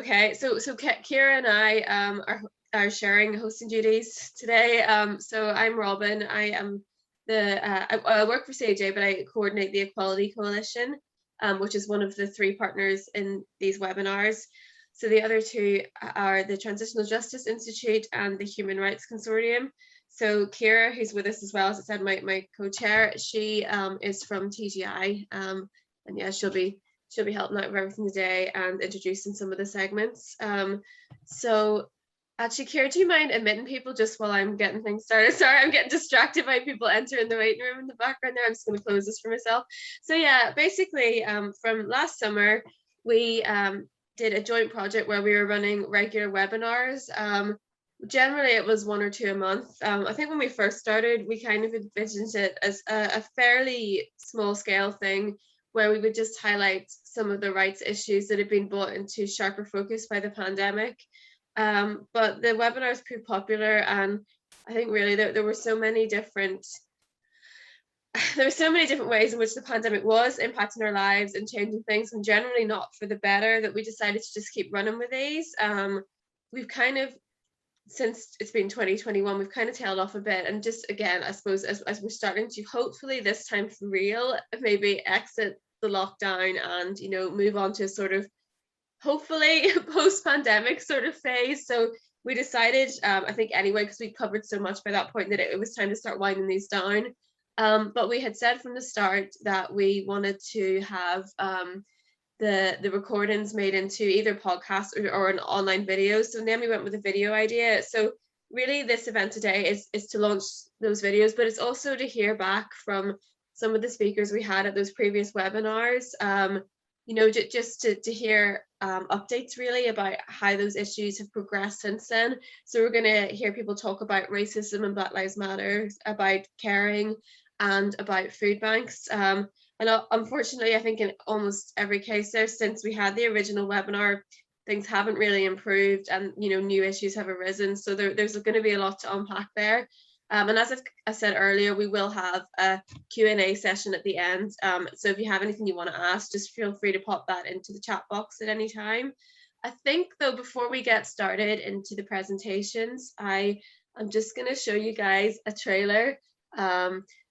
Okay, so Kira and I are sharing hosting duties today. So I'm Robin. I am I work for CAJ, but I coordinate the Equality Coalition, which is one of the three partners in these webinars. So the other two are the Transitional Justice Institute and the Human Rights Consortium. So Kira, who's with us as well, as I said, my co-chair, she is from TGI, and yeah, she'll be helping out with everything today and introducing some of the segments. So actually, Kira, do you mind admitting people just while I'm getting things started? Sorry, I'm getting distracted by people entering the waiting room in the background there. I'm just going to close this for myself. So yeah, basically from last summer, we did a joint project where we were running regular webinars. Generally, it was 1 or 2 a month. I think when we first started, we kind of envisioned it as a fairly small scale thing where we would just highlight some of the rights issues that have been brought into sharper focus by the pandemic. But the webinars proved popular, and I think really there were so many different ways in which the pandemic was impacting our lives and changing things, and generally not for the better, that we decided to just keep running with these. We've kind of, since it's been 2021, we've kind of tailed off a bit, and just again, I suppose as we're starting to hopefully this time for real, maybe exit the lockdown and move on to a sort of hopefully post-pandemic sort of phase. So we decided, I think anyway, because we covered so much by that point, that it was time to start winding these down. But we had said from the start that we wanted to have the recordings made into either podcasts or an online video. So then we went with a video idea. So really this event today is to launch those videos, but it's also to hear back from some of the speakers we had at those previous webinars, just to hear updates really about how those issues have progressed since then. So we're going to hear people talk about racism and Black Lives Matter, about caring, and about food banks. And unfortunately, I think in almost every case there, since we had the original webinar, things haven't really improved, and new issues have arisen. So there's going to be a lot to unpack there. And as I said earlier, we will have a Q&A session at the end. So if you have anything you want to ask, just feel free to pop that into the chat box at any time. I think though, before we get started into the presentations, I'm just going to show you guys a trailer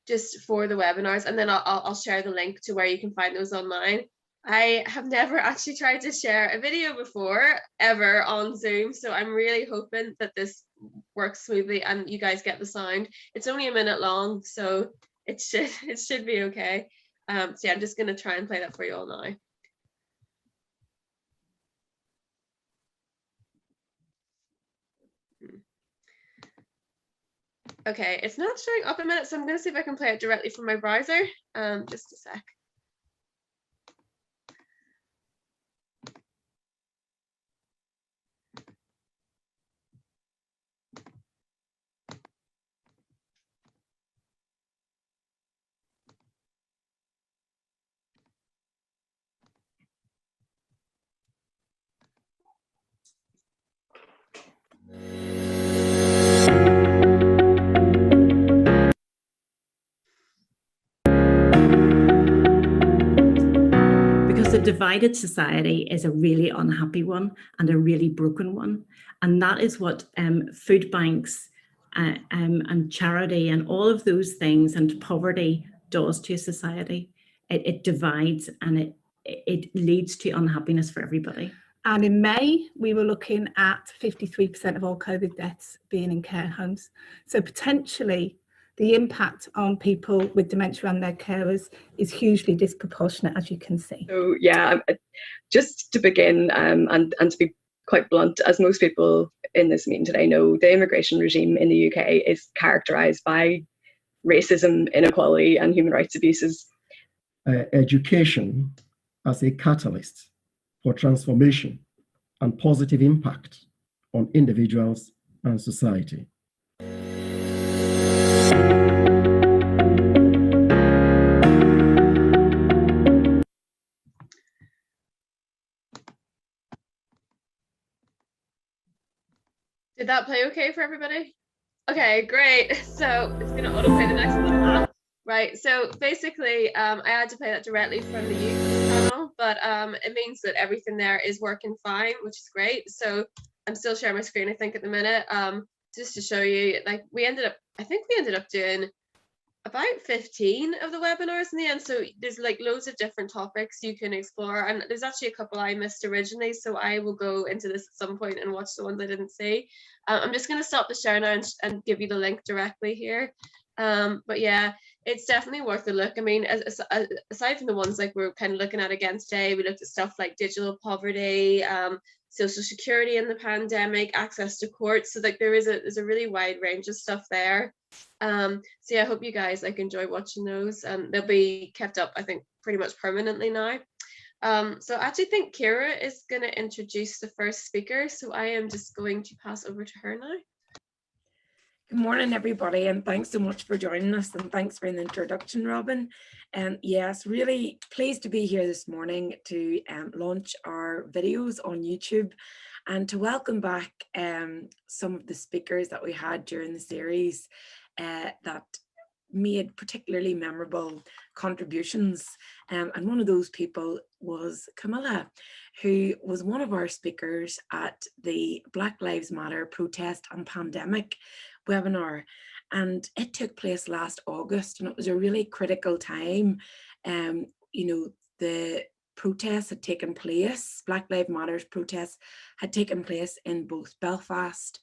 just for the webinars, and then I'll share the link to where you can find those online. I have never actually tried to share a video before, ever, on Zoom, so I'm really hoping that this works smoothly and you guys get the sound. It's only a minute long, so it should be okay. So yeah, I'm just going to try and play that for you all now. Okay, it's not showing up a minute, so I'm going to see if I can play it directly from my browser. Just a sec. A divided society is a really unhappy one and a really broken one, and that is what food banks and charity and all of those things and poverty does to a society. It divides, and it leads to unhappiness for everybody. And in May, we were looking at 53% of all COVID deaths being in care homes. So potentially the impact on people with dementia and their carers is hugely disproportionate, as you can see. So yeah, just to begin, and to be quite blunt, as most people in this meeting today know, the immigration regime in the UK is characterised by racism, inequality and human rights abuses. Education as a catalyst for transformation and positive impact on individuals and society. Did that play okay for everybody? Okay, great. So it's going to autoplay the next one. Right, so basically I had to play that directly from the YouTube channel. but it means that everything there is working fine, which is great. So I'm still sharing my screen, I think, at the minute, just to show you, like, I think we ended up doing about 15 of the webinars in the end. So there's like loads of different topics you can explore, and there's actually a couple I missed originally, so I will go into this at some point and watch the ones I didn't see. I'm just going to stop the share now and give you the link directly here. But yeah, it's definitely worth a look. I mean, aside from the ones like we're kind of looking at again today, we looked at stuff like digital poverty, social security in the pandemic, access to courts. So like there's a really wide range of stuff there. So yeah, I hope you guys like enjoy watching those. They'll be kept up, I think, pretty much permanently now. So I actually think Kira is going to introduce the first speaker. So I am just going to pass over to her now. Good morning, everybody, and thanks so much for joining us, and thanks for the introduction, Robin. Yes, really pleased to be here this morning to launch our videos on YouTube and to welcome back some of the speakers that we had during the series that made particularly memorable contributions. And one of those people was Camilla, who was one of our speakers at the Black Lives Matter protest and pandemic webinar, and it took place last August, and it was a really critical time. You know, the protests had taken place, Black Lives Matter's protests had taken place in both Belfast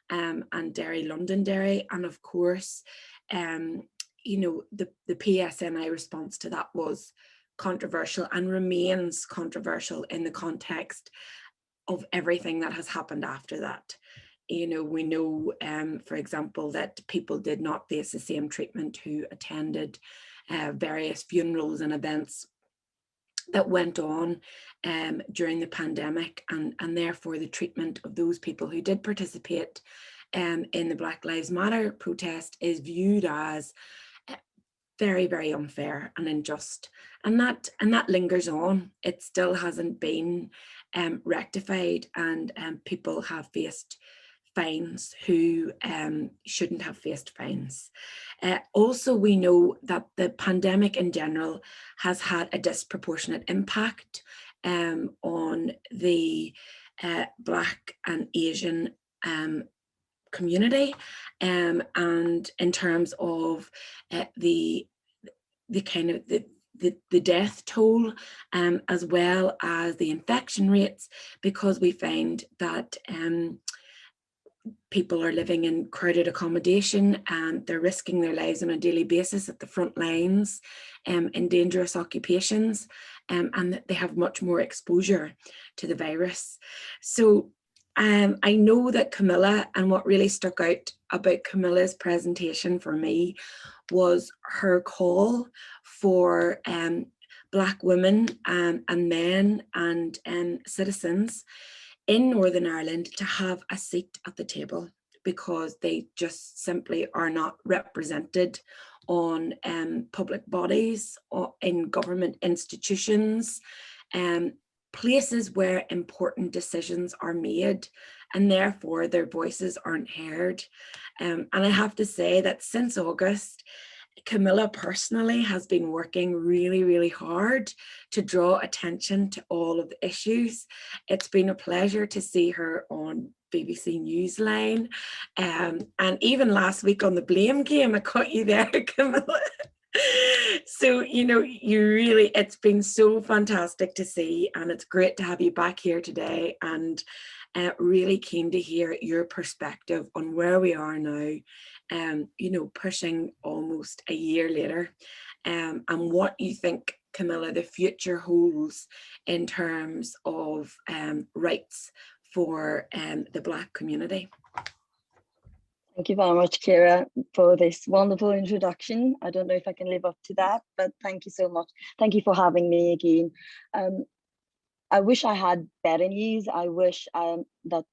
and Derry, Londonderry, and of course, you know, the PSNI response to that was controversial and remains controversial in the context of everything that has happened after that. You know, we know, for example, that people did not face the same treatment who attended various funerals and events that went on during the pandemic, and therefore the treatment of those people who did participate in the Black Lives Matter protest is viewed as very, very unfair and unjust, and that lingers on. It still hasn't been rectified, and people have faced fines who shouldn't have faced fines. Also, we know that the pandemic in general has had a disproportionate impact on the Black and Asian community, and in terms of the kind of the death toll, as well as the infection rates, because we find that people are living in crowded accommodation and they're risking their lives on a daily basis at the front lines in dangerous occupations, and that they have much more exposure to the virus. So I know that Camilla, and what really stuck out about Camilla's presentation for me was her call for Black women and men and citizens in Northern Ireland to have a seat at the table, because they just simply are not represented on public bodies or in government institutions, places where important decisions are made, and therefore their voices aren't heard. And I have to say that since August, Camilla personally has been working really, really hard to draw attention to all of the issues. It's been a pleasure to see her on BBC Newsline. And even last week on the Blame Game, I caught you there, Camilla. So, you know, it's been so fantastic to see, and it's great to have you back here today, and really keen to hear your perspective on where we are now, you know, pushing almost a year later, and what you think, Camilla, the future holds in terms of rights for the Black community. Thank you very much, Kira, for this wonderful introduction. I don't know if I can live up to that, but thank you so much. Thank you for having me again. I wish I had better news. I wish that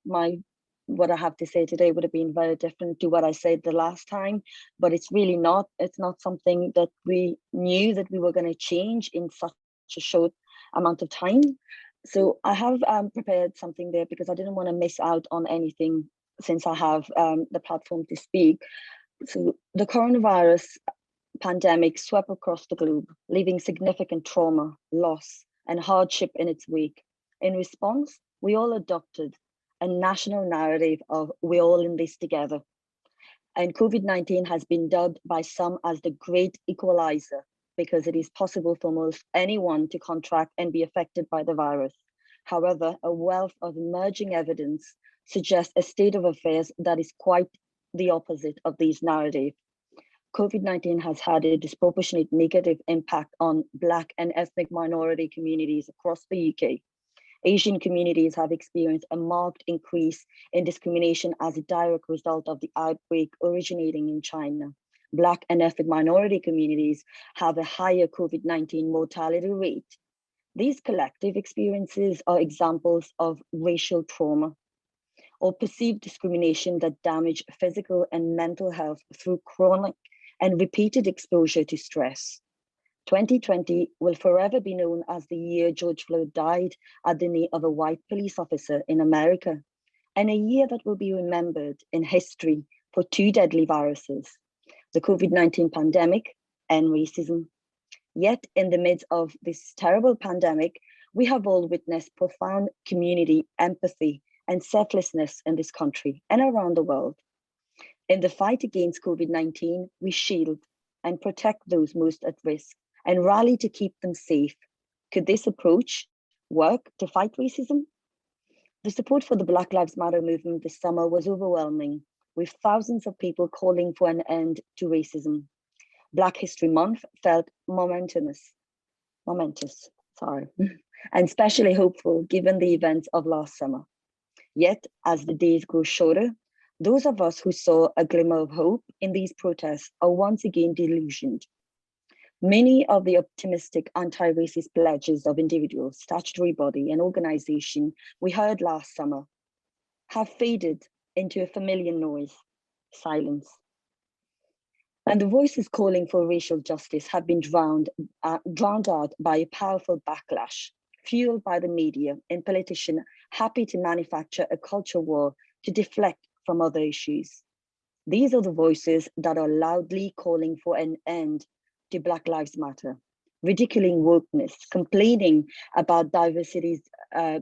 what I have to say today would have been very different to what I said the last time, but it's really not. It's not something that we knew that we were going to change in such a short amount of time. So I have prepared something there because I didn't want to miss out on anything, since I have the platform to speak. So the coronavirus pandemic swept across the globe, leaving significant trauma, loss, and hardship in its wake. In response, we all adopted a national narrative of we're all in this together. And COVID-19 has been dubbed by some as the great equalizer because it is possible for almost anyone to contract and be affected by the virus. However, a wealth of emerging evidence suggests a state of affairs that is quite the opposite of these narratives. COVID-19 has had a disproportionate negative impact on Black and ethnic minority communities across the UK. Asian communities have experienced a marked increase in discrimination as a direct result of the outbreak originating in China. Black and ethnic minority communities have a higher COVID-19 mortality rate. These collective experiences are examples of racial trauma or perceived discrimination that damage physical and mental health through chronic and repeated exposure to stress. 2020 will forever be known as the year George Floyd died at the knee of a white police officer in America, and a year that will be remembered in history for two deadly viruses, the COVID-19 pandemic and racism. Yet in the midst of this terrible pandemic, we have all witnessed profound community empathy and selflessness in this country and around the world. In the fight against COVID-19, we shield and protect those most at risk and rally to keep them safe. Could this approach work to fight racism? The support for the Black Lives Matter movement this summer was overwhelming, with thousands of people calling for an end to racism. Black History Month felt momentous, and especially hopeful given the events of last summer. Yet, as the days grow shorter, those of us who saw a glimmer of hope in these protests are once again delusioned. Many of the optimistic anti-racist pledges of individuals, statutory body, and organization we heard last summer have faded into a familiar noise, silence. And the voices calling for racial justice have been drowned out by a powerful backlash, fueled by the media and politicians happy to manufacture a culture war to deflect from other issues. These are the voices that are loudly calling for an end to Black Lives Matter, ridiculing wokeness, complaining about diversity's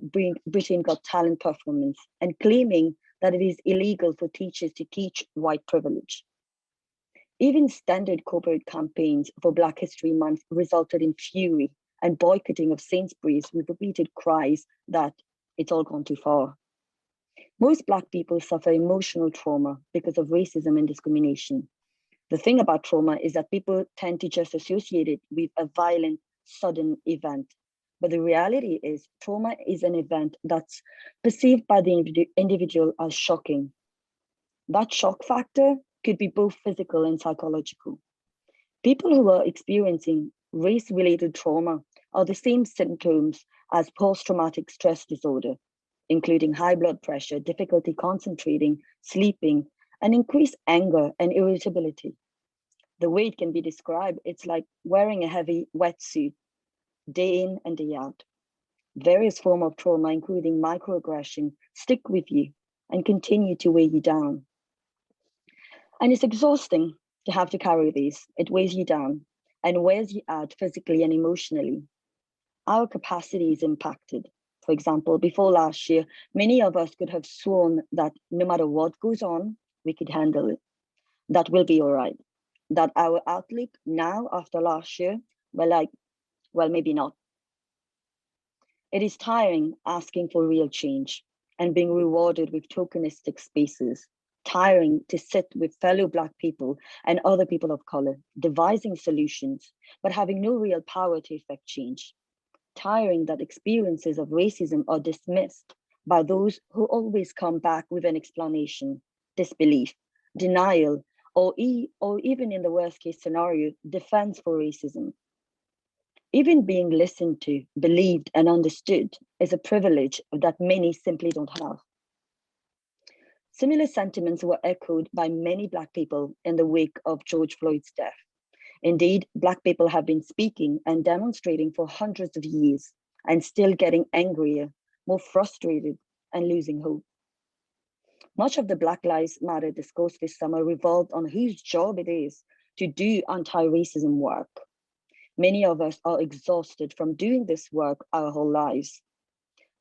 Britain Got Talent performance, and claiming that it is illegal for teachers to teach white privilege. Even standard corporate campaigns for Black History Month resulted in fury and boycotting of Sainsbury's with repeated cries that it's all gone too far. Most Black people suffer emotional trauma because of racism and discrimination. The thing about trauma is that people tend to just associate it with a violent, sudden event. But the reality is trauma is an event that's perceived by the individual as shocking. That shock factor could be both physical and psychological. People who are experiencing race-related trauma are the same symptoms as post-traumatic stress disorder, including high blood pressure, difficulty concentrating, sleeping, and increased anger and irritability. The way it can be described, it's like wearing a heavy wetsuit day in and day out. Various forms of trauma, including microaggression, stick with you and continue to weigh you down. And it's exhausting to have to carry these. It weighs you down and wears you out physically and emotionally. Our capacity is impacted. For example, before last year, many of us could have sworn that no matter what goes on, we could handle it. That will be all right. That our outlook now after last year, well, maybe not. It is tiring asking for real change and being rewarded with tokenistic spaces. Tiring to sit with fellow Black people and other people of color, devising solutions, but having no real power to effect change. Tiring that experiences of racism are dismissed by those who always come back with an explanation, disbelief, denial, or even in the worst case scenario, defense for racism. Even being listened to, believed, and understood is a privilege that many simply don't have. Similar sentiments were echoed by many Black people in the wake of George Floyd's death. Indeed, Black people have been speaking and demonstrating for hundreds of years and still getting angrier, more frustrated, and losing hope. Much of the Black Lives Matter discourse this summer revolved on whose job it is to do anti-racism work. Many of us are exhausted from doing this work our whole lives.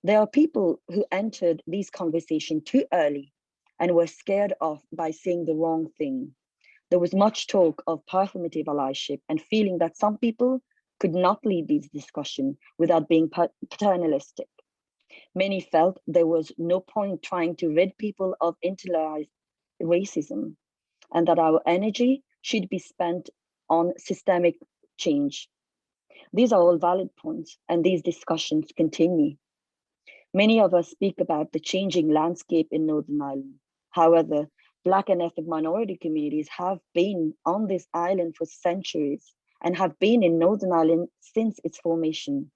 There are people who entered these conversations too early and were scared off by saying the wrong thing. There was much talk of performative allyship and feeling that some people could not lead these discussions without being paternalistic. Many felt there was no point trying to rid people of internalized racism, and that our energy should be spent on systemic change. These are all valid points, and these discussions continue. Many of us speak about the changing landscape in Northern Ireland. However, Black and ethnic minority communities have been on this island for centuries and have been in Northern Ireland since its formation.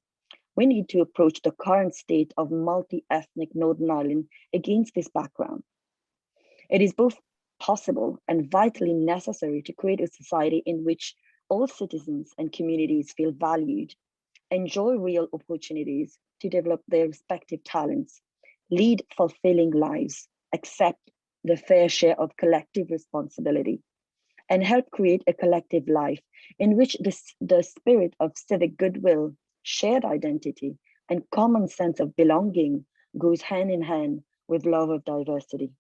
We need to approach the current state of multi-ethnic Northern Ireland against this background. It is both possible and vitally necessary to create a society in which all citizens and communities feel valued, enjoy real opportunities to develop their respective talents, lead fulfilling lives, accept the fair share of collective responsibility, and help create a collective life in which the spirit of civic goodwill, shared identity, and common sense of belonging goes hand in hand with love of diversity.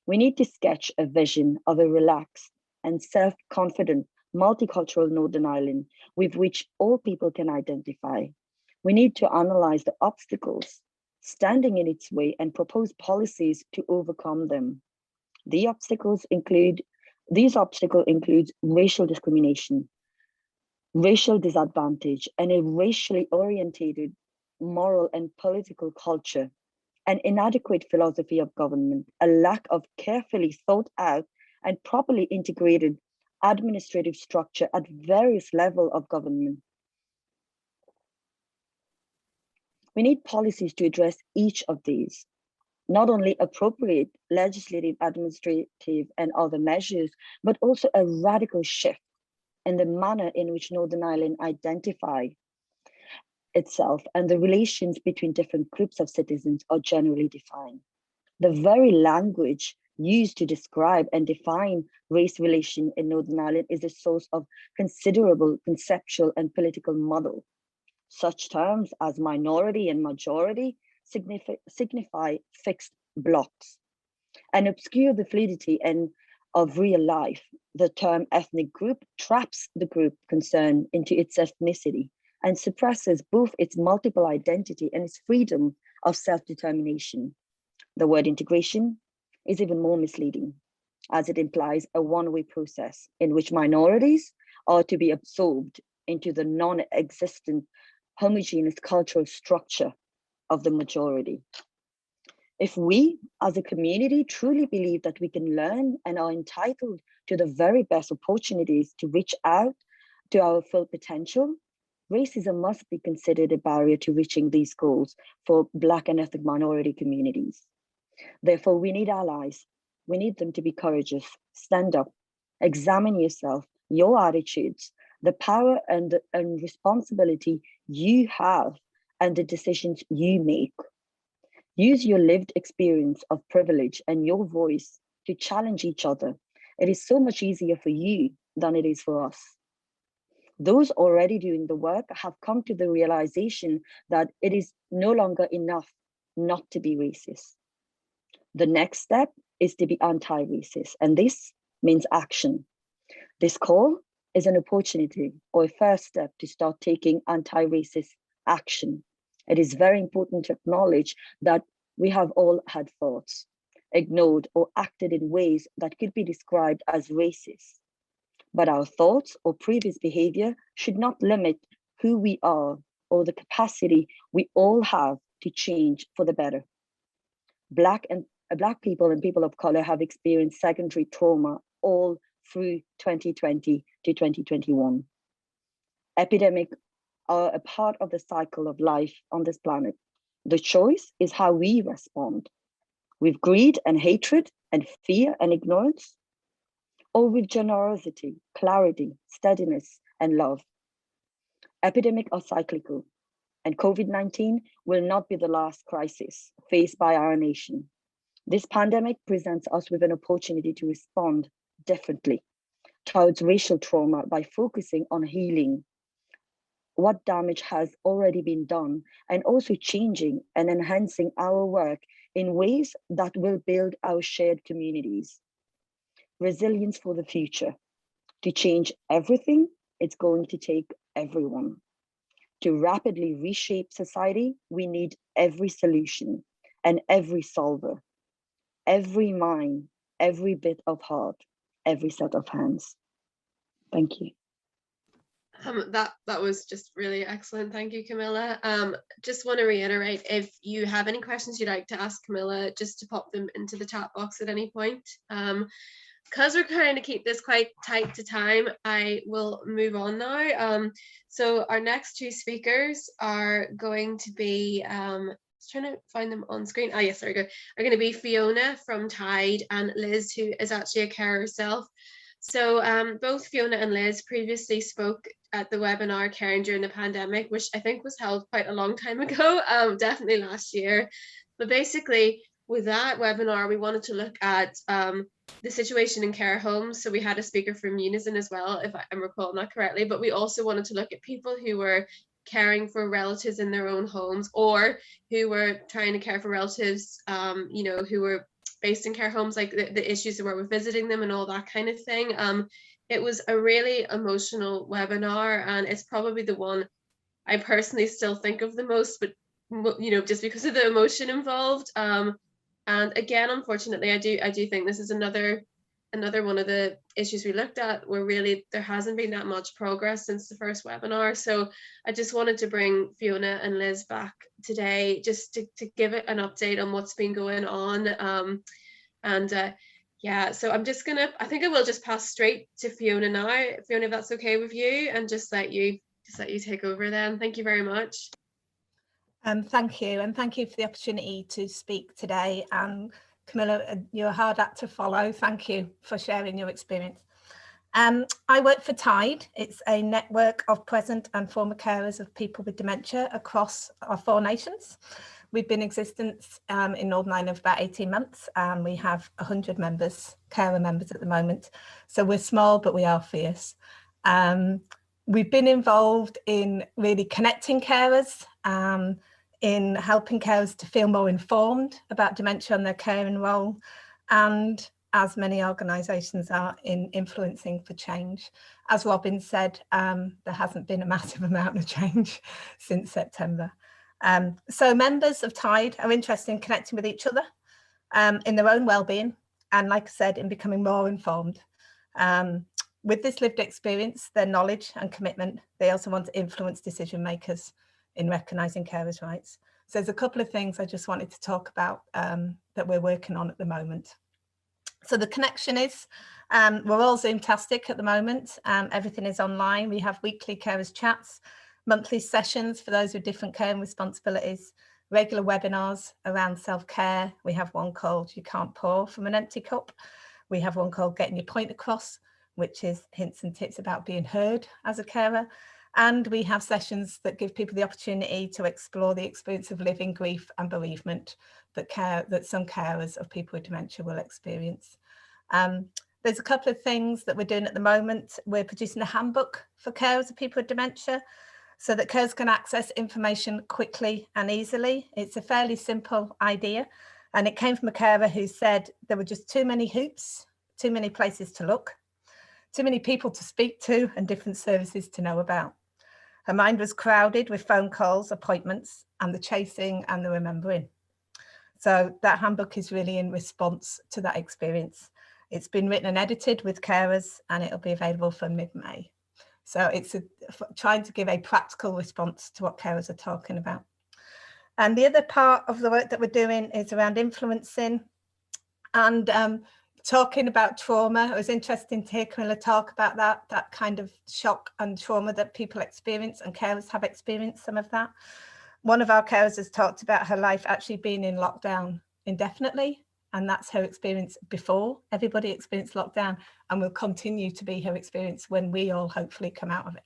We need to sketch a vision of a relaxed and self-confident multicultural Northern Ireland with which all people can identify. We need to analyze the obstacles standing in its way and propose policies to overcome them. These obstacles include racial discrimination, racial disadvantage, and a racially orientated moral and political culture, an inadequate philosophy of government, a lack of carefully thought out and properly integrated administrative structure at various levels of government. We need policies to address each of these, not only appropriate legislative, administrative, and other measures, but also a radical shift in the manner in which Northern Ireland identifies itself and the relations between different groups of citizens are generally defined. The very language used to describe and define race relation in Northern Ireland is a source of considerable conceptual and political muddle. Such terms as minority and majority signify fixed blocks and obscure the fluidity of real life. The term ethnic group traps the group concerned into its ethnicity and suppresses both its multiple identity and its freedom of self-determination. The word integration is even more misleading, as it implies a one-way process in which minorities are to be absorbed into the non-existent homogeneous cultural structure of the majority. If we as a community truly believe that we can learn and are entitled to the very best opportunities to reach out to our full potential, racism must be considered a barrier to reaching these goals for Black and ethnic minority communities. Therefore, we need allies. We need them to be courageous, stand up, examine yourself, your attitudes, the power and responsibility you have and the decisions you make. Use your lived experience of privilege and your voice to challenge each other. It is so much easier for you than it is for us. Those already doing the work have come to the realization that it is no longer enough not to be racist. The next step is to be anti-racist, and this means action. This call is an opportunity or a first step to start taking anti-racist action. It is very important to acknowledge that we have all had thoughts, ignored or acted in ways that could be described as racist. But our thoughts or previous behavior should not limit who we are or the capacity we all have to change for the better. Black people and people of color have experienced secondary trauma all through 2020 to 2021. Epidemics are a part of the cycle of life on this planet. The choice is how we respond, with greed and hatred and fear and ignorance, or with generosity, clarity, steadiness, and love. Epidemics are cyclical, and COVID-19 will not be the last crisis faced by our nation. This pandemic presents us with an opportunity to respond differently towards racial trauma by focusing on healing, what damage has already been done, and also changing and enhancing our work in ways that will build our shared communities. Resilience for the future. To change everything, it's going to take everyone. To rapidly reshape society, we need every solution and every solver, every mind, every bit of heart, every set of hands. Thank you. That was just really excellent. Thank you, Camilla. Just want to reiterate, if you have any questions you'd like to ask Camilla, just to pop them into the chat box at any point. Because we're trying to keep this quite tight to time, I will move on now. So our next two speakers are going to be, just trying to find them on screen. Oh yes, there we go. Are going to be Fiona from Tide and Liz, who is actually a carer herself. So both Fiona and Liz previously spoke at the webinar Caring During the Pandemic, which I think was held quite a long time ago, definitely last year. But basically, with that webinar, we wanted to look at the situation in care homes. So we had a speaker from Unison as well, if I'm recalling that correctly, but we also wanted to look at people who were caring for relatives in their own homes, or who were trying to care for relatives, you know, who were based in care homes, like the issues that were with visiting them and all that kind of thing. It was a really emotional webinar, and it's probably the one I personally still think of the most, but you know, just because of the emotion involved. And again, unfortunately, I do think this is another one of the issues we looked at where really there hasn't been that much progress since the first webinar. So I just wanted to bring Fiona and Liz back today just to give it an update on what's been going on. Yeah, so I'm just gonna, I think I will just pass straight to Fiona now, Fiona, if that's okay with you, and just let you take over then. Thank you very much. Thank you, and thank you for the opportunity to speak today. And Camilla, you're a hard act to follow. Thank you for sharing your experience. I work for Tide. It's a network of present and former carers of people with dementia across our 4 nations. We've been in existence in Northern Ireland for about 18 months, and we have 100 members, carer members at the moment. So we're small, but we are fierce. We've been involved in really connecting carers, in helping carers to feel more informed about dementia and their caring role, and as many organisations are, in influencing for change. As Robin said, there hasn't been a massive amount of change since September. So members of Tide are interested in connecting with each other in their own well-being, and like I said, in becoming more informed. With this lived experience, their knowledge and commitment, they also want to influence decision makers in recognising carers' rights. So there's a couple of things I just wanted to talk about that we're working on at the moment. So the connection is, we're all Zoom-tastic at the moment. Everything is online. We have weekly carers chats, monthly sessions for those with different caring responsibilities, regular webinars around self-care. We have one called You Can't Pour from an Empty Cup. We have one called Getting Your Point Across, which is hints and tips about being heard as a carer. And we have sessions that give people the opportunity to explore the experience of living grief and bereavement that some carers of people with dementia will experience. There's a couple of things that we're doing at the moment. We're producing a handbook for carers of people with dementia so that carers can access information quickly and easily. It's a fairly simple idea, and it came from a carer who said there were just too many hoops, too many places to look, too many people to speak to, and different services to know about. Her mind was crowded with phone calls, appointments, and the chasing and the remembering. So that handbook is really in response to that experience. It's been written and edited with carers, and it'll be available for mid-May. So it's trying to give a practical response to what carers are talking about. And the other part of the work that we're doing is around influencing and talking about trauma. It was interesting to hear Camilla talk about that kind of shock and trauma that people experience, and carers have experienced some of that. One of our carers has talked about her life actually being in lockdown indefinitely, and that's her experience before everybody experienced lockdown, and will continue to be her experience when we all hopefully come out of it.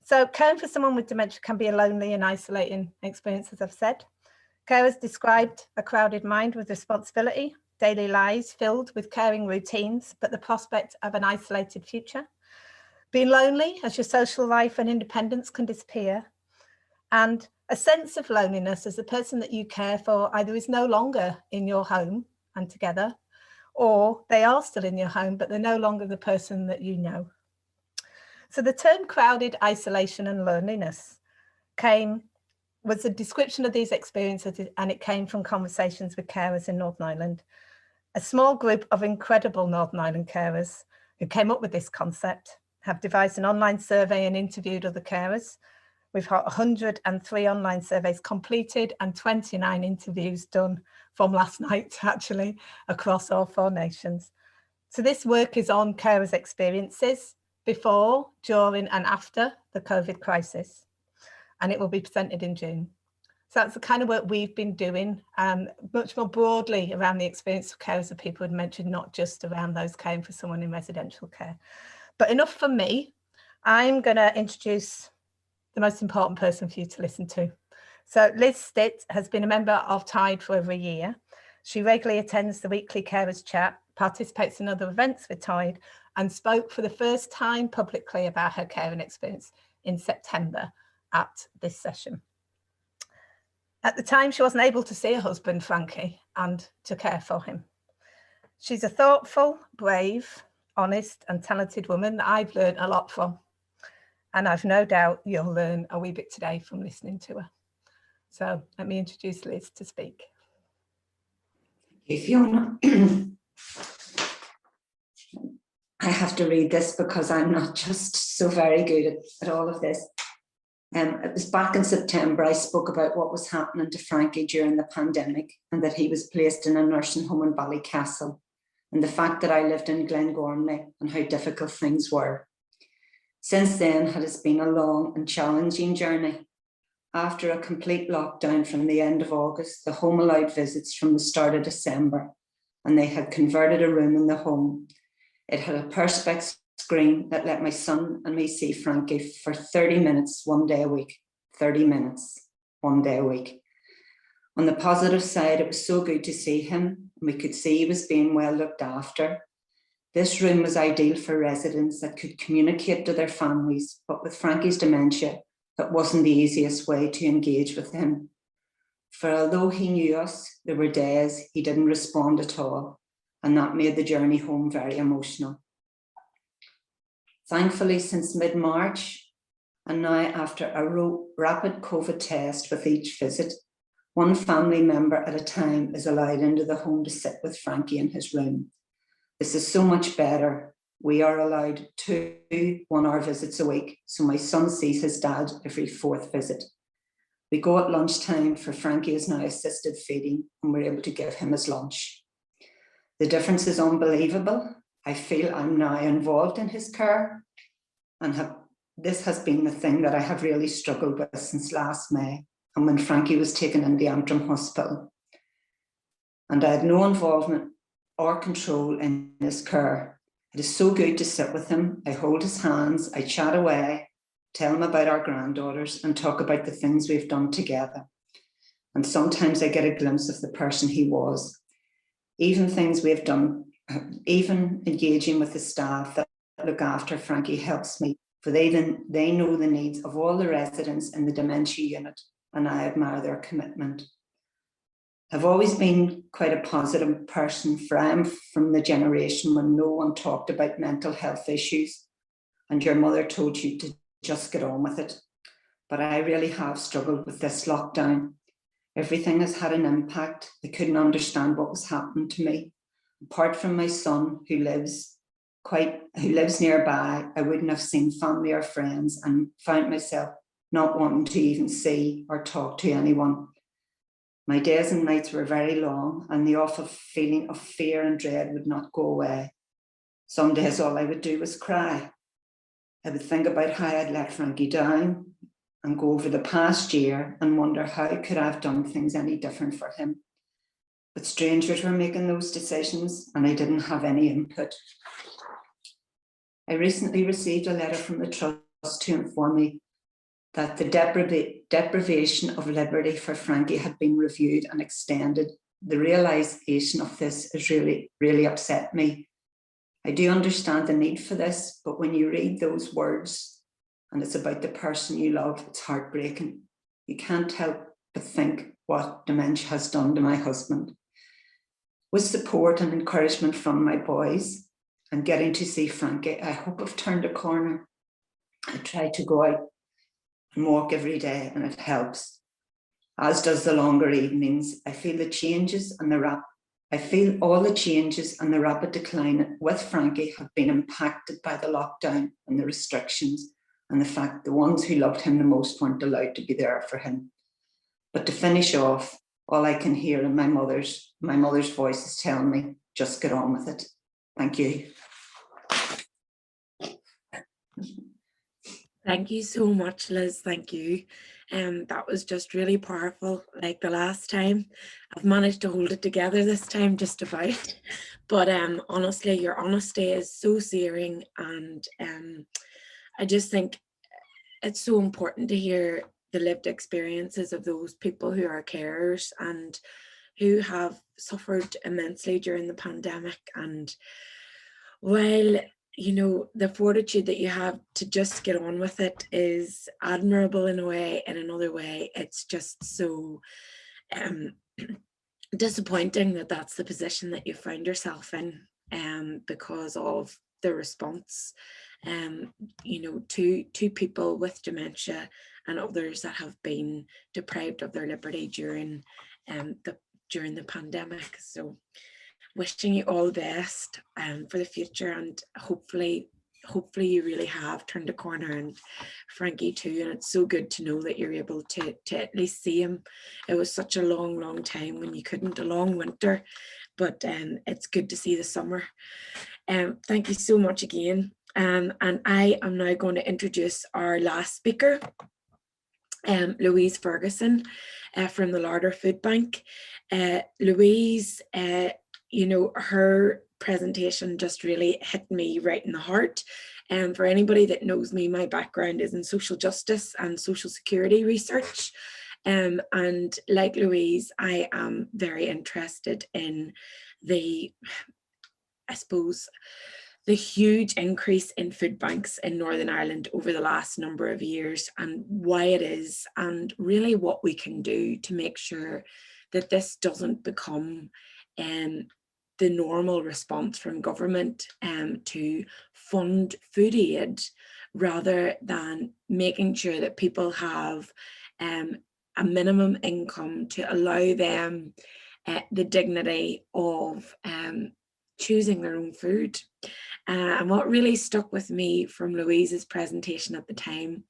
So caring for someone with dementia can be a lonely and isolating experience, as I've said. Carers described a crowded mind with responsibility, daily lives filled with caring routines, but the prospect of an isolated future. Being lonely as your social life and independence can disappear, and a sense of loneliness as the person that you care for either is no longer in your home and together, or they are still in your home, but they're no longer the person that you know. So the term crowded isolation and loneliness was a description of these experiences, and it came from conversations with carers in Northern Ireland. A small group of incredible Northern Ireland carers who came up with this concept have devised an online survey and interviewed other carers. We've had 103 online surveys completed and 29 interviews done from last night, actually, across all 4 nations. So this work is on carers' experiences before, during and after the COVID crisis, and it will be presented in June. So that's the kind of work we've been doing, much more broadly around the experience of carers of people with dementia, not just around those caring for someone in residential care. But enough from me. I'm going to introduce the most important person for you to listen to. So Liz Stitt has been a member of Tide for over a year. She regularly attends the weekly carers chat, participates in other events with Tide, and spoke for the first time publicly about her caring experience in September at this session. At the time, she wasn't able to see her husband, Frankie, and to care for him. She's a thoughtful, brave, honest and talented woman that I've learned a lot from. And I've no doubt you'll learn a wee bit today from listening to her. So let me introduce Liz to speak. Hey, Fiona. I have to read this because I'm not just so very good at all of this. It was back in September, I spoke about what was happening to Frankie during the pandemic and that he was placed in a nursing home in Ballycastle, and the fact that I lived in Glengormley and how difficult things were. Since then, it has been a long and challenging journey. After a complete lockdown from the end of August, the home allowed visits from the start of December, and they had converted a room in the home. It had a perspex screen that let my son and me see Frankie for 30 minutes one day a week. 30 minutes one day a week. On the positive side, it was so good to see him, and we could see he was being well looked after. This room was ideal for residents that could communicate to their families, but with Frankie's dementia, that wasn't the easiest way to engage with him. For although he knew us, there were days he didn't respond at all, and that made the journey home very emotional. Thankfully, since mid-March, and now after a rapid COVID test with each visit, one family member at a time is allowed into the home to sit with Frankie in his room. This is so much better. We are allowed 2 one-hour visits a week, so my son sees his dad every 4th visit. We go at lunchtime, for Frankie is now assisted feeding, and we're able to give him his lunch. The difference is unbelievable. I feel I'm now involved in his care, and this has been the thing that I have really struggled with since last May, and when Frankie was taken in the Antrim Hospital. And I had no involvement or control in his care. It is so good to sit with him. I hold his hands, I chat away, tell him about our granddaughters, and talk about the things we've done together. And sometimes I get a glimpse of the person he was. Even things we've done, even engaging with the staff that look after Frankie helps me, for they know the needs of all the residents in the dementia unit, and I admire their commitment. I've always been quite a positive person, for I'm from the generation when no one talked about mental health issues, and your mother told you to just get on with it. But I really have struggled with this lockdown. Everything has had an impact. I couldn't understand what was happening to me. Apart from my son, who lives nearby, I wouldn't have seen family or friends, and found myself not wanting to even see or talk to anyone. My days and nights were very long, and the awful feeling of fear and dread would not go away. Some days all I would do was cry. I would think about how I'd let Frankie down and go over the past year and wonder how could I have done things any different for him. But strangers were making those decisions, and I didn't have any input. I recently received a letter from the Trust to inform me that the deprivation of liberty for Frankie had been reviewed and extended. The realisation of this has really, really upset me. I do understand the need for this, but when you read those words and it's about the person you love, it's heartbreaking. You can't help but think what dementia has done to my husband. With support and encouragement from my boys and getting to see Frankie, I hope I've turned a corner. I try to go out and walk every day, and it helps, as does the longer evenings. I feel the changes and all the changes and the rapid decline with Frankie have been impacted by the lockdown and the restrictions, and the fact the ones who loved him the most weren't allowed to be there for him. But to finish off, all I can hear in my mother's voice is telling me, just get on with it. Thank you. Thank you so much, Liz. Thank you. That was just really powerful. Like the last time, I've managed to hold it together this time, just about. But honestly, your honesty is so searing, and I just think it's so important to hear the lived experiences of those people who are carers and who have suffered immensely during the pandemic. And while, you know, the fortitude that you have to just get on with it is admirable in a way, in another way, it's just so disappointing that that's the position that you found yourself in, because of the response, you know, to people with dementia and others that have been deprived of their liberty during the pandemic. So wishing you all the best for the future, and hopefully you really have turned a corner, and Frankie too. And it's so good to know that you're able to at least see him. It was such a long time when you couldn't, a long winter, but it's good to see the summer. Thank you so much again. And I am now going to introduce our last speaker, Louise Ferguson from the Larder Food Bank. Louise, you know, her presentation just really hit me right in the heart. And for anybody that knows me, my background is in social justice and social security research. And like Louise, I am very interested in the huge increase in food banks in Northern Ireland over the last number of years, and why it is, and really what we can do to make sure that this doesn't become the normal response from government to fund food aid, rather than making sure that people have a minimum income to allow them the dignity of choosing their own food. And what really stuck with me from Louise's presentation at the time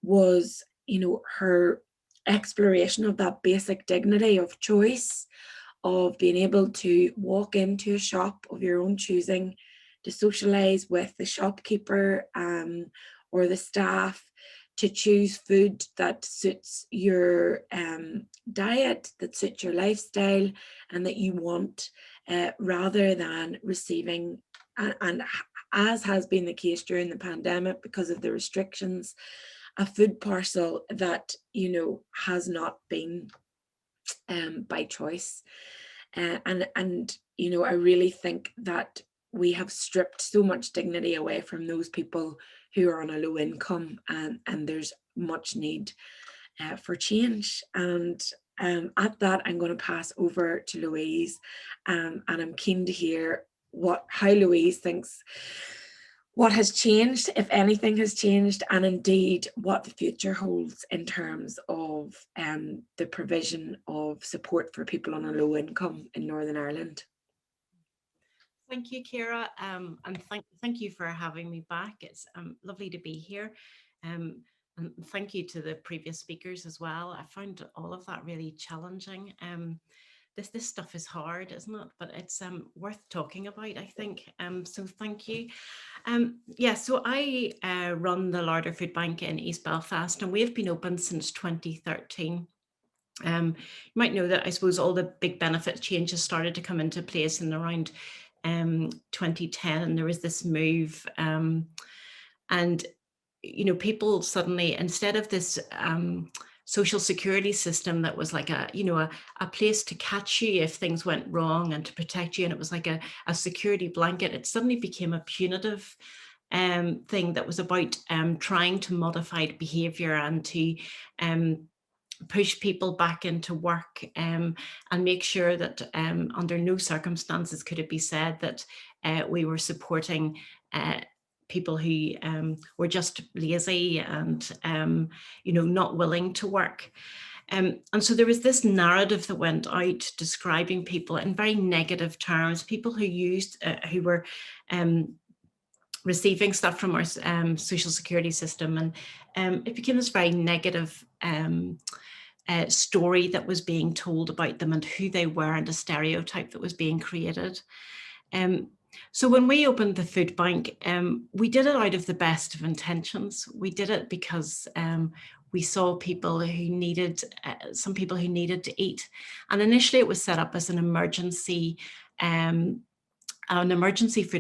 was, you know, her exploration of that basic dignity of choice, of being able to walk into a shop of your own choosing, to socialize with the shopkeeper or the staff, to choose food that suits your diet, that suits your lifestyle, and that you want, rather than receiving, and as has been the case during the pandemic because of the restrictions, a food parcel that, you know, has not been by choice. And you know, I really think that we have stripped so much dignity away from those people who are on a low income, and there's much need for change. And at that, I'm going to pass over to Louise, and I'm keen to hear how Louise thinks what has changed, if anything has changed, and indeed what the future holds in terms of the provision of support for people on a low income in Northern Ireland. Thank you, Ciara, and thank you for having me back. It's lovely to be here. And thank you to the previous speakers as well. I found all of that really challenging. This stuff is hard, isn't it? But it's worth talking about, I think. So thank you. Yeah, so I run the Larder Food Bank in East Belfast, and we've been open since 2013. You might know that, I suppose, all the big benefit changes started to come into place in around 2010, and there was this move, and you know, people suddenly, instead of this social security system that was like a, you know, a place to catch you if things went wrong and to protect you. And it was like a security blanket. It suddenly became a punitive thing that was about trying to modify behavior and to push people back into work and make sure that under no circumstances could it be said that we were supporting people who were just lazy and you know, not willing to work. And so there was this narrative that went out describing people in very negative terms, people who used, who were receiving stuff from our social security system. And it became this very negative story that was being told about them and who they were, and a stereotype that was being created. So when we opened the food bank, we did it out of the best of intentions. We did it because we saw people who needed, some people who needed to eat. And initially it was set up as an emergency food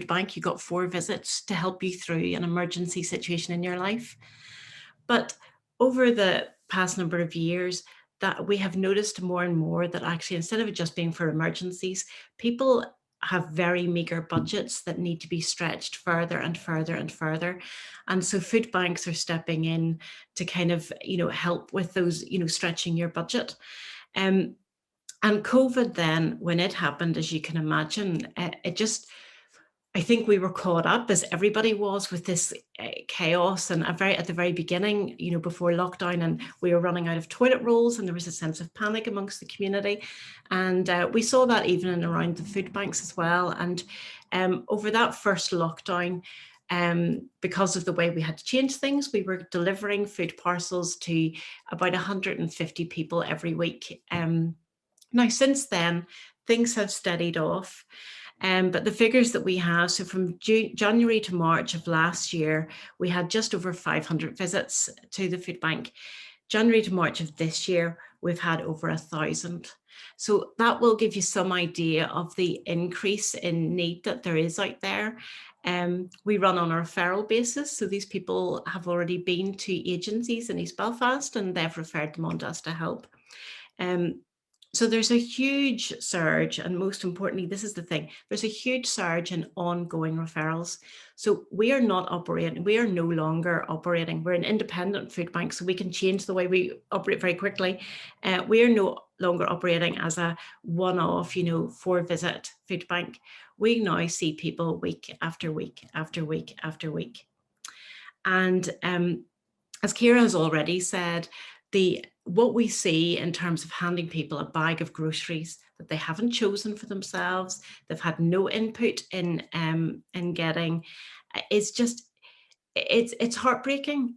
bank. You got 4 visits to help you through an emergency situation in your life. But over the past number of years, that we have noticed more and more that actually, instead of it just being for emergencies, people have very meager budgets that need to be stretched further and further and further. And so food banks are stepping in to kind of, you know, help with those, you know, stretching your budget. And COVID then, when it happened, as you can imagine, it just, I think we were caught up, as everybody was, with this chaos. And at the very beginning, you know, before lockdown, and we were running out of toilet rolls, and there was a sense of panic amongst the community. And we saw that even in around the food banks as well. And over that first lockdown, because of the way we had to change things, we were delivering food parcels to about 150 people every week. Now, since then, things have steadied off. But the figures that we have, so from January to March of last year, we had just over 500 visits to the food bank. January to March of this year, we've had over 1,000. So that will give you some idea of the increase in need that there is out there. We run on a referral basis. So these people have already been to agencies in East Belfast, and they've referred them on to us to help. So there's a huge surge, and most importantly, this is the thing, there's a huge surge in ongoing referrals. So we are not operating, we are no longer operating, we're an independent food bank, so we can change the way we operate very quickly. We are no longer operating as a one-off, you know, 4-visit food bank. We now see people week after week after week after week. And as Ciara has already said, what we see in terms of handing people a bag of groceries that they haven't chosen for themselves, they've had no input in getting, is just, it's heartbreaking.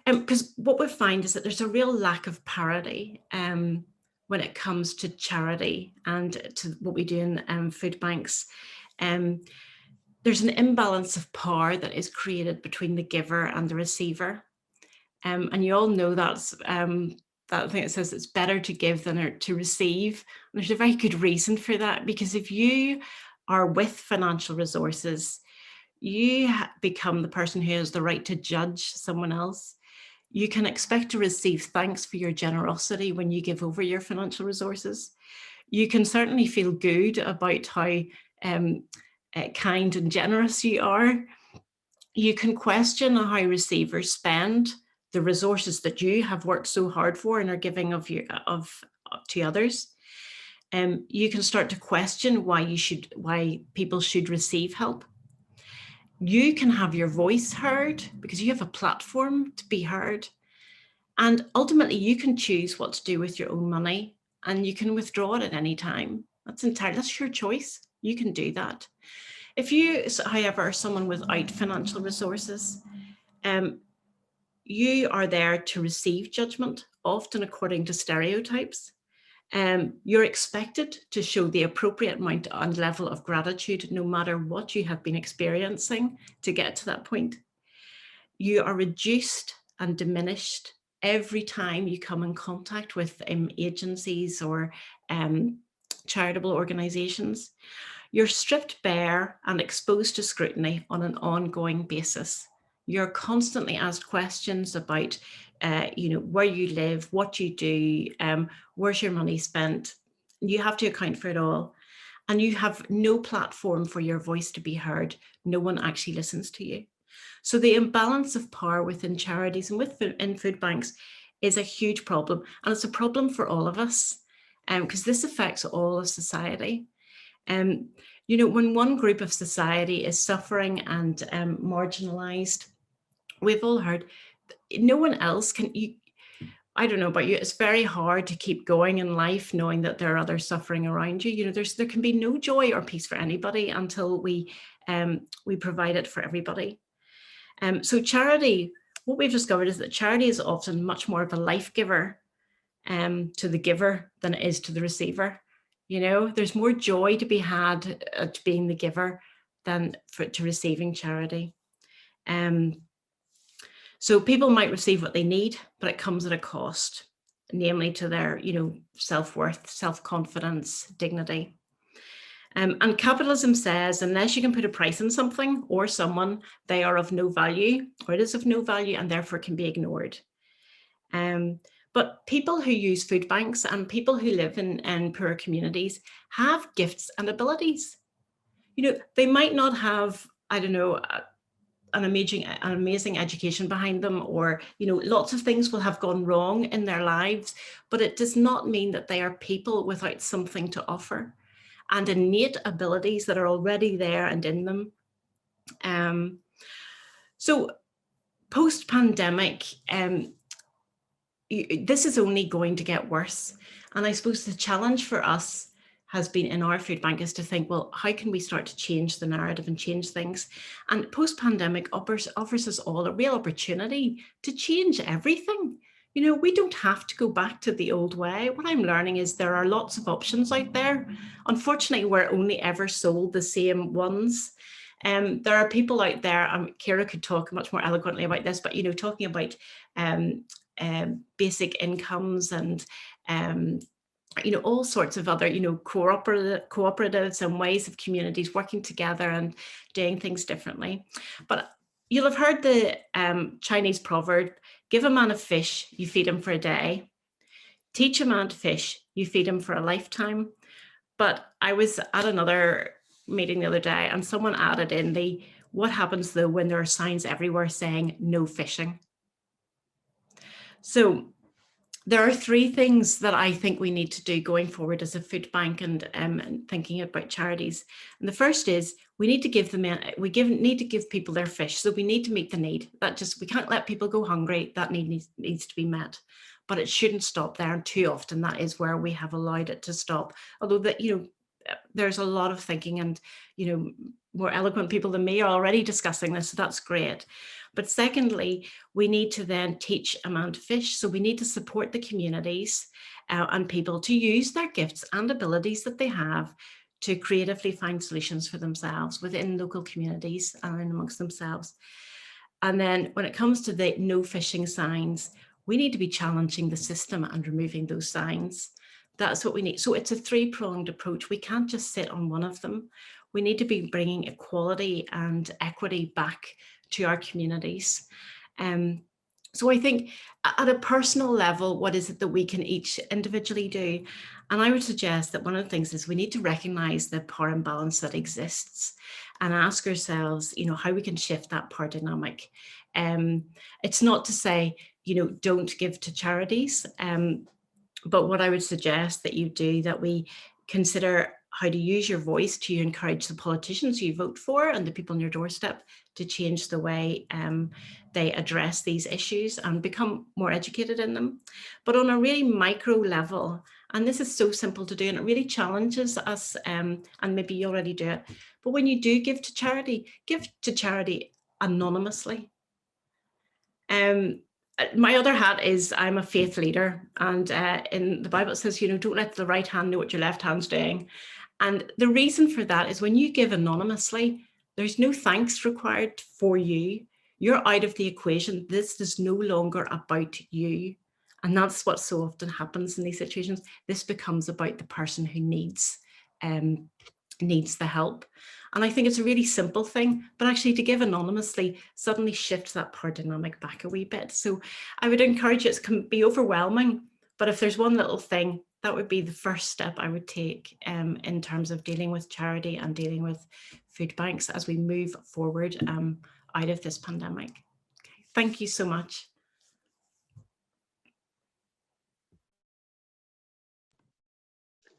Because what we find is that there's a real lack of parity when it comes to charity and to what we do in food banks. There's an imbalance of power that is created between the giver and the receiver. And you all know that's that thing that says it's better to give than to receive. And there's a very good reason for that, because if you are with financial resources, you become the person who has the right to judge someone else. You can expect to receive thanks for your generosity when you give over your financial resources. You can certainly feel good about how kind and generous you are. You can question how receivers spend the resources that you have worked so hard for and are giving to others. You can start to question why people should receive help. You can have your voice heard because you have a platform to be heard. And ultimately, you can choose what to do with your own money, and you can withdraw it at any time. That's your choice. You can do that. If you, however, are someone without financial resources, you are there to receive judgment, often according to stereotypes. You're expected to show the appropriate amount and level of gratitude, no matter what you have been experiencing to get to that point. You are reduced and diminished every time you come in contact with agencies or charitable organisations. You're stripped bare and exposed to scrutiny on an ongoing basis. You're constantly asked questions about where you live, what you do, where's your money spent. You have to account for it all. And you have no platform for your voice to be heard. No one actually listens to you. So the imbalance of power within charities and within food banks is a huge problem. And it's a problem for all of us, because this affects all of society. When one group of society is suffering and marginalized, we've all heard, no one else can. I don't know about you, it's very hard to keep going in life knowing that there are others suffering around you. There can be no joy or peace for anybody until we provide it for everybody. So charity, what we've discovered is that charity is often much more of a life giver to the giver than it is to the receiver. There's more joy to be had to being the giver than to receiving charity. So people might receive what they need, but it comes at a cost, namely to their, self-worth, self-confidence, dignity. And capitalism says, unless you can put a price on something or someone, they are of no value, or it is of no value, and therefore can be ignored. But people who use food banks and people who live in poor communities have gifts and abilities. They might not have, an amazing education behind them, or lots of things will have gone wrong in their lives, but it does not mean that they are people without something to offer and innate abilities that are already there and in them. So post-pandemic, this is only going to get worse. And I suppose the challenge for us has been in our food bank is to think, well, how can we start to change the narrative and change things? And post-pandemic offers us all a real opportunity to change everything. We don't have to go back to the old way. What I'm learning is there are lots of options out there. Unfortunately, we're only ever sold the same ones. There are people out there, Ciara could talk much more eloquently about this, but talking about basic incomes and all sorts of other, cooperatives and ways of communities working together and doing things differently. But you'll have heard the Chinese proverb, give a man a fish, you feed him for a day. Teach a man to fish, you feed him for a lifetime. But I was at another meeting the other day and someone added in what happens though when there are signs everywhere saying no fishing. So there are three things that I think we need to do going forward as a food bank and thinking about charities. And the first is we need to give need to give people their fish. So we need to meet the need. We can't let people go hungry. That need needs to be met. But it shouldn't stop there. And too often that is where we have allowed it to stop. Although there's a lot of thinking and more eloquent people than me are already discussing this, so that's great. But secondly, we need to then teach a man to fish. So we need to support the communities and people to use their gifts and abilities that they have to creatively find solutions for themselves within local communities and amongst themselves. And then when it comes to the no fishing signs, we need to be challenging the system and removing those signs. That's what we need. So it's a three-pronged approach. We can't just sit on one of them. We need to be bringing equality and equity back to our communities. So I think at a personal level, what is it that we can each individually do? And I would suggest that one of the things is we need to recognize the power imbalance that exists and ask ourselves, how we can shift that power dynamic. It's not to say, don't give to charities, but what I would suggest that you do, that we consider how to use your voice to encourage the politicians you vote for and the people on your doorstep to change the way they address these issues and become more educated in them. But on a really micro level, and this is so simple to do and it really challenges us, and maybe you already do it, but when you do give to charity anonymously. My other hat is I'm a faith leader, and in the Bible it says, don't let the right hand know what your left hand's doing. And the reason for that is when you give anonymously, there's no thanks required for you. You're out of the equation. This is no longer about you. And that's what so often happens in these situations. This becomes about the person who needs needs the help. And I think it's a really simple thing, but actually to give anonymously suddenly shifts that power dynamic back a wee bit. So I would encourage you, it can be overwhelming, but if there's one little thing, that would be the first step I would take in terms of dealing with charity and dealing with food banks as we move forward out of this pandemic. Okay, thank you so much.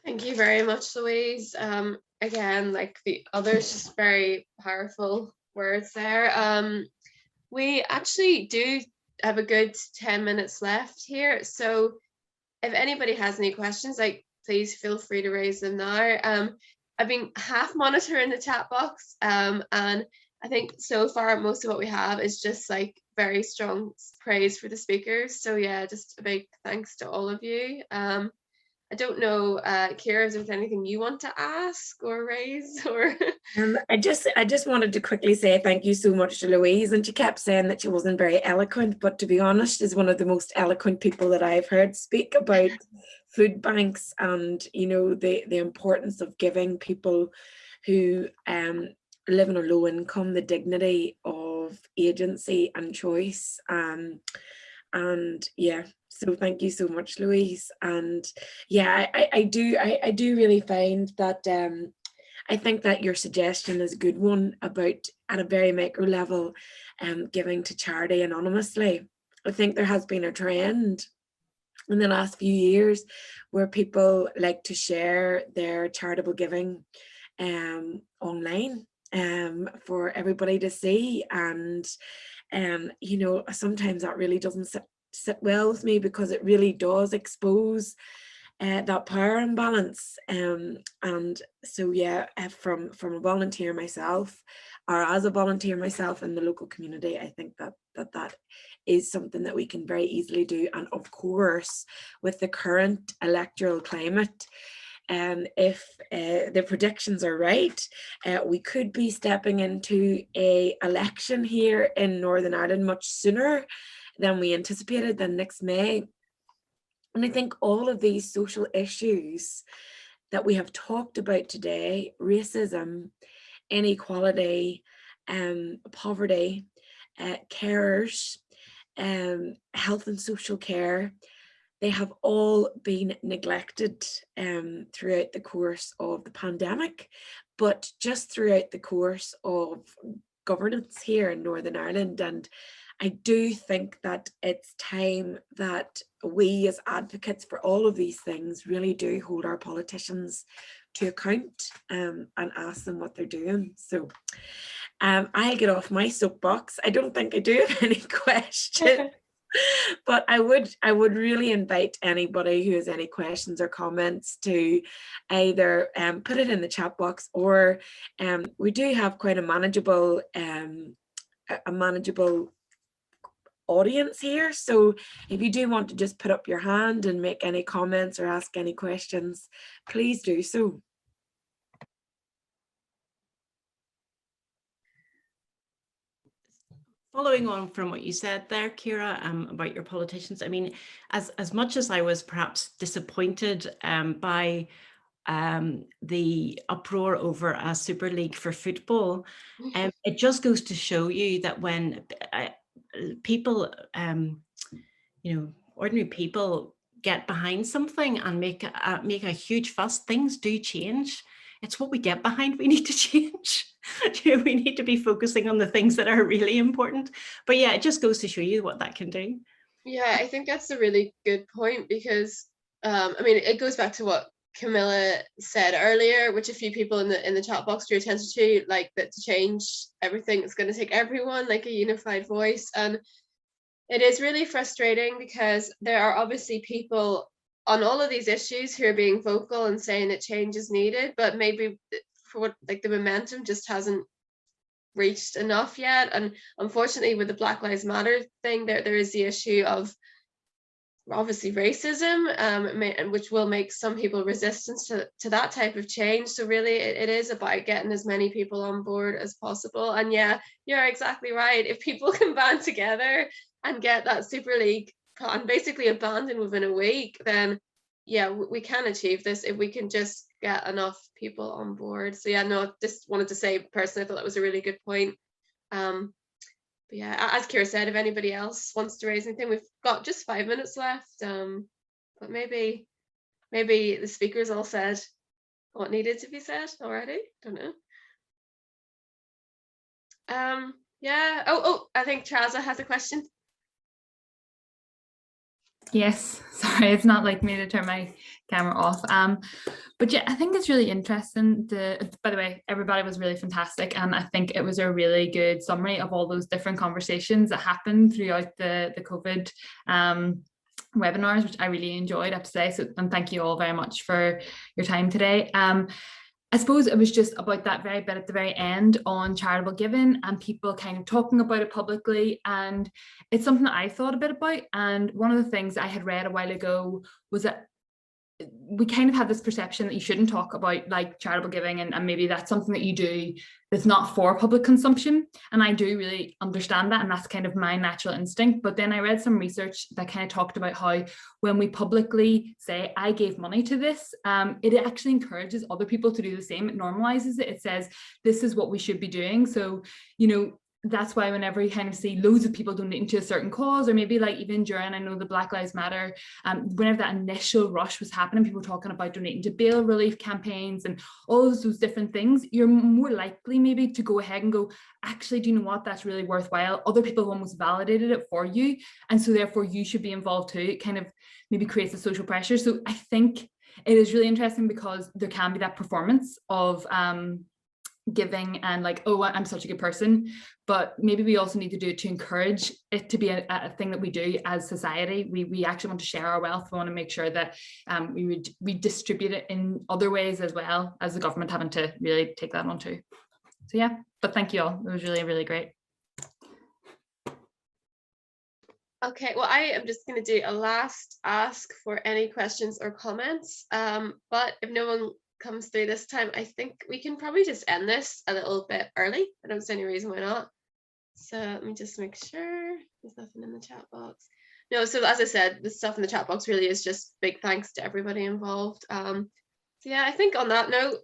Thank you very much, Louise. Again, like the others, just very powerful words there. We actually do have a good 10 minutes left here. So if anybody has any questions, like please feel free to raise them now. I've been half monitoring the chat box, and I think so far most of what we have is just like very strong praise for the speakers. So yeah, just a big thanks to all of you. I don't know, Ciara, if there's anything you want to ask or raise, or I just wanted to quickly say thank you so much to Louise. And she kept saying that she wasn't very eloquent, but to be honest, she's one of the most eloquent people that I've heard speak about food banks and, you know, the importance of giving people who live on a low income the dignity of agency and choice. And yeah, so thank you so much, Louise. And yeah, I do really find that I think that your suggestion is a good one about, at a very micro level, giving to charity anonymously. I think there has been a trend in the last few years where people like to share their charitable giving online for everybody to see. And you know, sometimes that really doesn't sit well with me, because it really does expose that power imbalance. And so yeah, from a volunteer myself, or as a volunteer myself in the local community, I think that is something that we can very easily do. And of course, with the current electoral climate, if the predictions are right, we could be stepping into an election here in Northern Ireland much sooner than we anticipated, than next May. And I think all of these social issues that we have talked about today, racism, inequality, poverty, carers, health and social care, they have all been neglected throughout the course of the pandemic, but just throughout the course of governance here in Northern Ireland. And I do think that it's time that we as advocates for all of these things really do hold our politicians to account and ask them what they're doing. So I'll get off my soapbox. I don't think I do have any questions. But I would really invite anybody who has any questions or comments to either put it in the chat box, or we do have quite a manageable audience here. So if you do want to just put up your hand and make any comments or ask any questions, please do so. Following on from what you said there, Ciara, about your politicians, I mean, as much as I was perhaps disappointed by the uproar over a Super League for football, it just goes to show you that when people, you know, ordinary people get behind something and make a huge fuss, things do change. It's what we get behind we need to change. We need to be focusing on the things that are really important. But yeah, it just goes to show you what that can do. Yeah, I think that's a really good point, because I mean, it goes back to what Camilla said earlier, which a few people in the chat box drew attention to, like that to change everything, it's going to take everyone, like a unified voice. And it is really frustrating, because there are obviously people on all of these issues who are being vocal and saying that change is needed, but maybe for what, like, the momentum just hasn't reached enough yet. And unfortunately, with the Black Lives Matter thing, there is the issue of obviously racism, which will make some people resistant to that type of change. So really it is about getting as many people on board as possible. And yeah, you're exactly right. If people can band together and get that Super League plan basically abandoned within a week, then yeah, we can achieve this if we can just get enough people on board. So yeah, no, just wanted to say personally, I thought that was a really good point. But yeah, as Kira said, if anybody else wants to raise anything, we've got just 5 minutes left. But maybe the speakers all said what needed to be said already. Don't know. Yeah. Oh, I think Traza has a question. Yes, sorry, it's not like me to turn my camera off. But yeah, I think it's really interesting. By the way, everybody was really fantastic, and I think it was a really good summary of all those different conversations that happened throughout the COVID webinars, which I really enjoyed, I have to say. So, and thank you all very much for your time today. I suppose it was just about that very bit at the very end on charitable giving and people kind of talking about it publicly. And it's something that I thought a bit about. And one of the things I had read a while ago was that we kind of have this perception that you shouldn't talk about like charitable giving, and maybe that's something that you do that's not for public consumption. And I do really understand that, and that's kind of my natural instinct. But then I read some research that kind of talked about how when we publicly say, I gave money to this, it actually encourages other people to do the same. It normalizes it. It says, this is what we should be doing. So, you know, that's why whenever you kind of see loads of people donating to a certain cause, or maybe like even during, I know the Black Lives Matter, whenever that initial rush was happening, people were talking about donating to bail relief campaigns and all those different things, you're more likely maybe to go ahead and go, actually, do you know what, that's really worthwhile. Other people have almost validated it for you. And so therefore you should be involved too. It kind of maybe creates a social pressure. So I think it is really interesting because there can be that performance of giving and like, oh, I'm such a good person, but maybe we also need to do it to encourage it to be a thing that we do as society. We actually want to share our wealth. We want to make sure that we redistribute it in other ways as well, as the government having to really take that on too. So yeah, but thank you all. It was really, really great. Okay, well, I am just going to do a last ask for any questions or comments. But if no one comes through this time, I think we can probably just end this a little bit early. I don't see any reason why not. So let me just make sure there's nothing in the chat box. No, so as I said, the stuff in the chat box really is just big thanks to everybody involved. So yeah, I think on that note,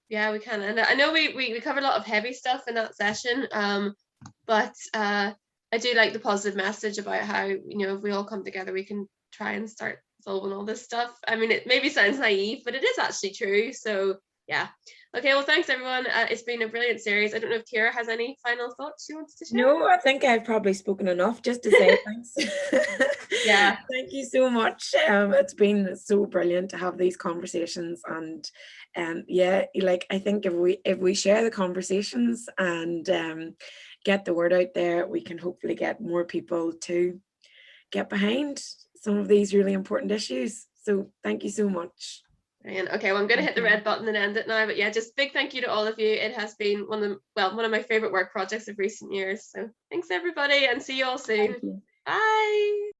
yeah, we can end it. I know we covered a lot of heavy stuff in that session, but I do like the positive message about how, you know, if we all come together, we can try and start solving all this stuff. I mean, it maybe sounds naive, but it is actually true. So yeah. Okay, well, thanks everyone. It's been a brilliant series. I don't know if Kira has any final thoughts she wants to share. No, I think I've probably spoken enough, just to say thanks. Yeah. Thank you so much. It's been so brilliant to have these conversations, and yeah, like I think if we share the conversations and get the word out there, we can hopefully get more people to get behind some of these really important issues. So thank you so much. Okay, well, I'm going to hit the red button and end it now. But yeah, just big thank you to all of you. It has been one of my favorite work projects of recent years. So thanks everybody, and see you all soon. Bye.